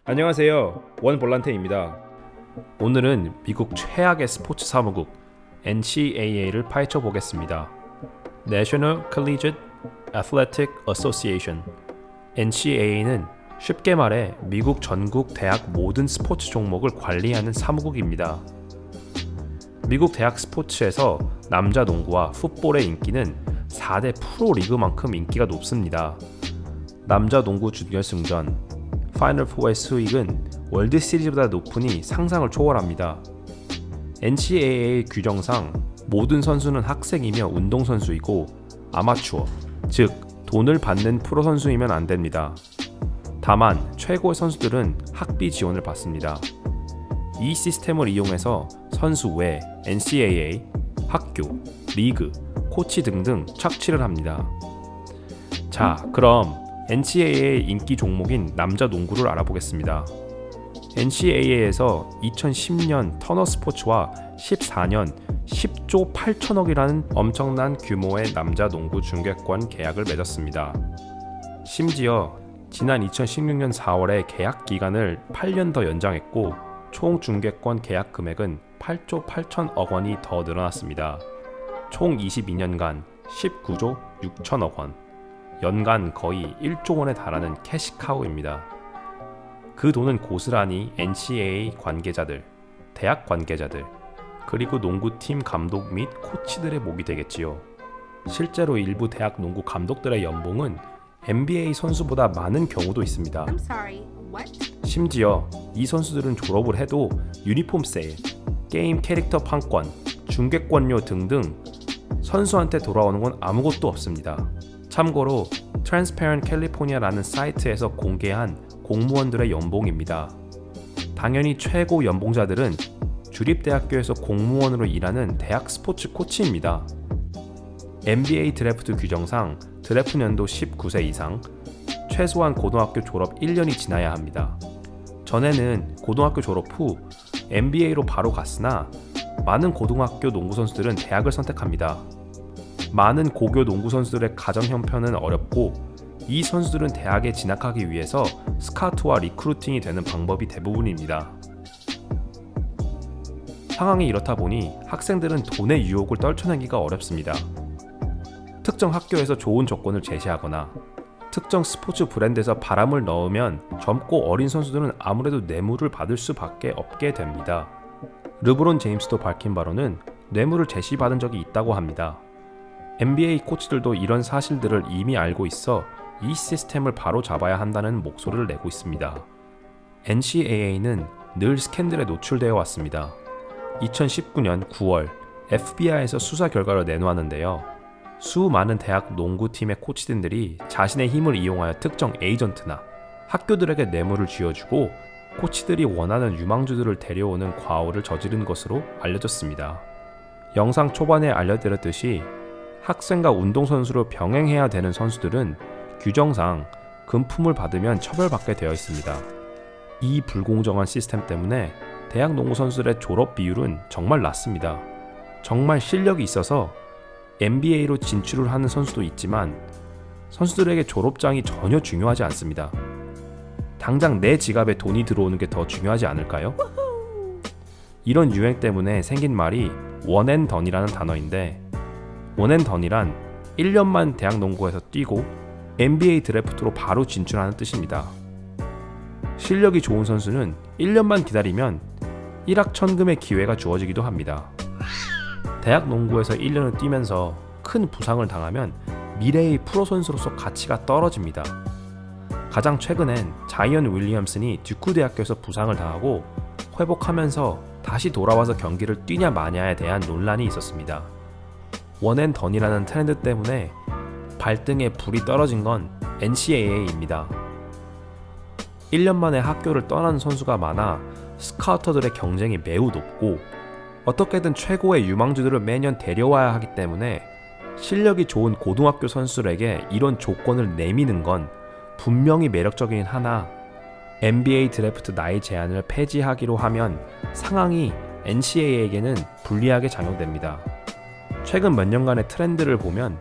안녕하세요. 원볼란테입니다. 오늘은 미국 최악의 스포츠 사무국 NCAA를 파헤쳐 보겠습니다. National Collegiate Athletic Association NCAA는 쉽게 말해 미국 전국 대학 모든 스포츠 종목을 관리하는 사무국입니다. 미국 대학 스포츠에서 남자 농구와 풋볼의 인기는 4대 프로리그만큼 인기가 높습니다. 남자 농구 준결승전 파이널 4의 수익은 월드 시리즈보다 높으니 상상을 초월합니다. NCAA 규정상 모든 선수는 학생이며 운동선수이고 아마추어, 즉 돈을 받는 프로 선수이면 안 됩니다. 다만 최고의 선수들은 학비 지원을 받습니다. 이 시스템을 이용해서 선수 외 NCAA, 학교, 리그, 코치 등등 착취를 합니다. 자, 그럼 NCAA 인기 종목인 남자 농구를 알아보겠습니다. NCAA에서 2010년 터너 스포츠와 14년 10조 8천억이라는 엄청난 규모의 남자 농구 중계권 계약을 맺었습니다. 심지어 지난 2016년 4월에 계약 기간을 8년 더 연장했고 총 중계권 계약 금액은 8조 8천억 원이 더 늘어났습니다. 총 22년간 19조 6천억 원, 연간 거의 1조 원에 달하는 캐시카우입니다. 그 돈은 고스란히 NCAA 관계자들, 대학 관계자들, 그리고 농구팀 감독 및 코치들의 몫이 되겠지요. 실제로 일부 대학 농구 감독들의 연봉은 NBA 선수보다 많은 경우도 있습니다. 심지어 이 선수들은 졸업을 해도 유니폼 세일, 게임 캐릭터 판권, 중계권료 등등 선수한테 돌아오는 건 아무것도 없습니다. 참고로 Transparent California라는 사이트에서 공개한 공무원들의 연봉입니다. 당연히 최고 연봉자들은 주립대학교에서 공무원으로 일하는 대학 스포츠 코치입니다. NBA 드래프트 규정상 드래프트 연도 19세 이상, 최소한 고등학교 졸업 1년이 지나야 합니다. 전에는 고등학교 졸업 후 NBA로 바로 갔으나 많은 고등학교 농구 선수들은 대학을 선택합니다. 많은 고교 농구 선수들의 가정 형편은 어렵고 이 선수들은 대학에 진학하기 위해서 스카우트와 리크루팅이 되는 방법이 대부분입니다. 상황이 이렇다 보니 학생들은 돈의 유혹을 떨쳐내기가 어렵습니다. 특정 학교에서 좋은 조건을 제시하거나 특정 스포츠 브랜드에서 바람을 넣으면 젊고 어린 선수들은 아무래도 뇌물을 받을 수밖에 없게 됩니다. 르브론 제임스도 밝힌 바로는 뇌물을 제시받은 적이 있다고 합니다. NBA 코치들도 이런 사실들을 이미 알고 있어 이 시스템을 바로 잡아야 한다는 목소리를 내고 있습니다. NCAA는 늘 스캔들에 노출되어 왔습니다. 2019년 9월 FBI에서 수사 결과를 내놓았는데요. 수많은 대학 농구팀의 코치진들이 자신의 힘을 이용하여 특정 에이전트나 학교들에게 뇌물을 쥐어주고 코치들이 원하는 유망주들을 데려오는 과오를 저지른 것으로 알려졌습니다. 영상 초반에 알려드렸듯이 학생과 운동선수로 병행해야 되는 선수들은 규정상 금품을 받으면 처벌받게 되어 있습니다. 이 불공정한 시스템 때문에 대학 농구 선수들의 졸업 비율은 정말 낮습니다. 정말 실력이 있어서 NBA로 진출을 하는 선수도 있지만 선수들에게 졸업장이 전혀 중요하지 않습니다. 당장 내 지갑에 돈이 들어오는 게 더 중요하지 않을까요? 이런 유행 때문에 생긴 말이 원앤던이라는 단어인데 원앤던이란 1년만 대학 농구에서 뛰고 NBA 드래프트로 바로 진출하는 뜻입니다. 실력이 좋은 선수는 1년만 기다리면 일확천금의 기회가 주어지기도 합니다. 대학 농구에서 1년을 뛰면서 큰 부상을 당하면 미래의 프로 선수로서 가치가 떨어집니다. 가장 최근엔 자이언 윌리엄슨이 듀크 대학교에서 부상을 당하고 회복하면서 다시 돌아와서 경기를 뛰냐 마냐에 대한 논란이 있었습니다. 원앤던이라는 트렌드 때문에 발등에 불이 떨어진 건 NCAA입니다. 1년 만에 학교를 떠나는 선수가 많아 스카우터들의 경쟁이 매우 높고 어떻게든 최고의 유망주들을 매년 데려와야 하기 때문에 실력이 좋은 고등학교 선수들에게 이런 조건을 내미는 건 분명히 매력적이긴 하나 NBA 드래프트 나이 제한을 폐지하기로 하면 상황이 NCAA에게는 불리하게 작용됩니다. 최근 몇 년간의 트렌드를 보면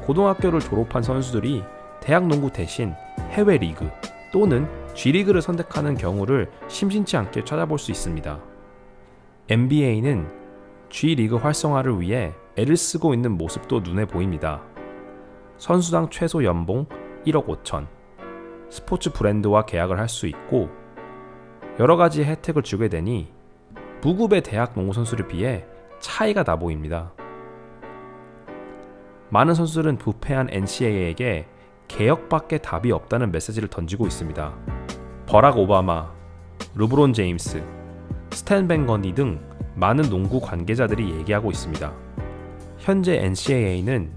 고등학교를 졸업한 선수들이 대학 농구 대신 해외 리그 또는 G리그를 선택하는 경우를 심심치 않게 찾아볼 수 있습니다. NBA는 G리그 활성화를 위해 애를 쓰고 있는 모습도 눈에 보입니다. 선수당 최소 연봉 1억 5천, 스포츠 브랜드와 계약을 할 수 있고 여러 가지 혜택을 주게 되니 무급의 대학 농구 선수를 비해 차이가 나 보입니다. 많은 선수들은 부패한 NCAA에게 개혁밖에 답이 없다는 메시지를 던지고 있습니다. 버락 오바마, 르브론 제임스, 스탠 밴 건리 등 많은 농구 관계자들이 얘기하고 있습니다. 현재 NCAA는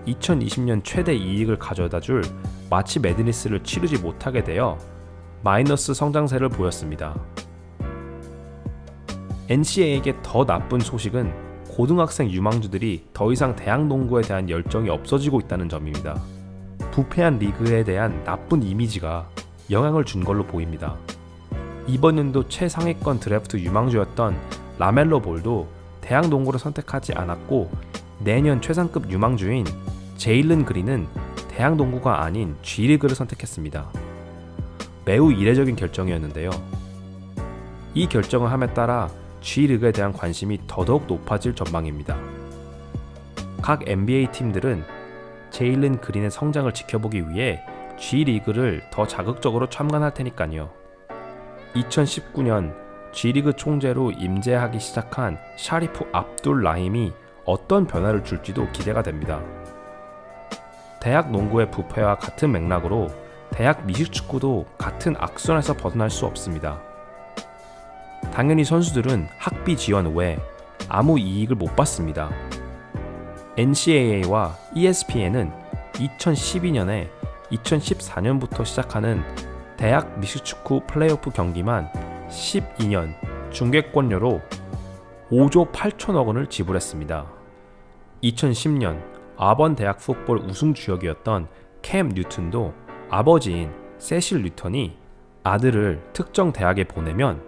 2020년 최대 이익을 가져다 줄 마치 매드니스를 치르지 못하게 되어 마이너스 성장세를 보였습니다. NCAA에게 더 나쁜 소식은 고등학생 유망주들이 더 이상 대학 농구에 대한 열정이 없어지고 있다는 점입니다. 부패한 리그에 대한 나쁜 이미지가 영향을 준 걸로 보입니다. 이번 연도 최상위권 드래프트 유망주였던 라멜로 볼도 대학 농구를 선택하지 않았고 내년 최상급 유망주인 제일런 그린은 대학 농구가 아닌 G리그를 선택했습니다. 매우 이례적인 결정이었는데요. 이 결정을 함에 따라 G리그에 대한 관심이 더더욱 높아질 전망입니다. 각 NBA 팀들은 제일런 그린의 성장을 지켜보기 위해 G리그를 더 자극적으로 참관할 테니까요. 2019년 G리그 총재로 임재하기 시작한 샤리프 압둘 라힘이 어떤 변화를 줄지도 기대가 됩니다. 대학 농구의 부패와 같은 맥락으로 대학 미식축구도 같은 악순환에서 벗어날 수 없습니다. 당연히 선수들은 학비 지원 외에 아무 이익을 못 받습니다. NCAA와 ESPN은 2012년에 2014년부터 시작하는 대학 미식축구 플레이오프 경기만 12년 중계권료로 5조 8천억 원을 지불했습니다. 2010년 아번 대학 풋볼 우승 주역이었던 캠 뉴턴도 아버지인 세실 뉴턴이 아들을 특정 대학에 보내면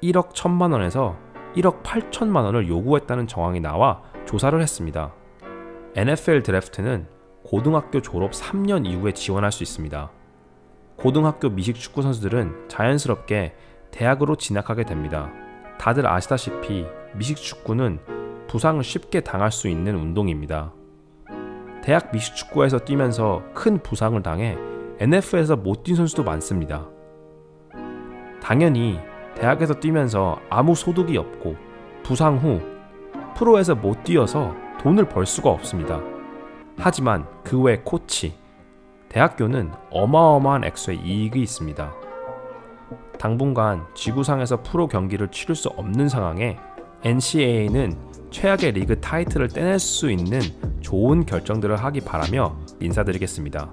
1억 1천만 원에서 1억 8천만 원을 요구했다는 정황이 나와 조사를 했습니다. NFL 드래프트는 고등학교 졸업 3년 이후에 지원할 수 있습니다. 고등학교 미식축구 선수들은 자연스럽게 대학으로 진학하게 됩니다. 다들 아시다시피 미식축구는 부상을 쉽게 당할 수 있는 운동입니다. 대학 미식축구에서 뛰면서 큰 부상을 당해 NFL에서 못 뛴 선수도 많습니다. 당연히 대학에서 뛰면서 아무 소득이 없고 부상 후 프로에서 못 뛰어서 돈을 벌 수가 없습니다. 하지만 그 외 코치, 대학교는 어마어마한 액수의 이익이 있습니다. 당분간 지구상에서 프로 경기를 치를 수 없는 상황에 NCAA는 최악의 리그 타이틀을 떼낼 수 있는 좋은 결정들을 하기 바라며 인사드리겠습니다.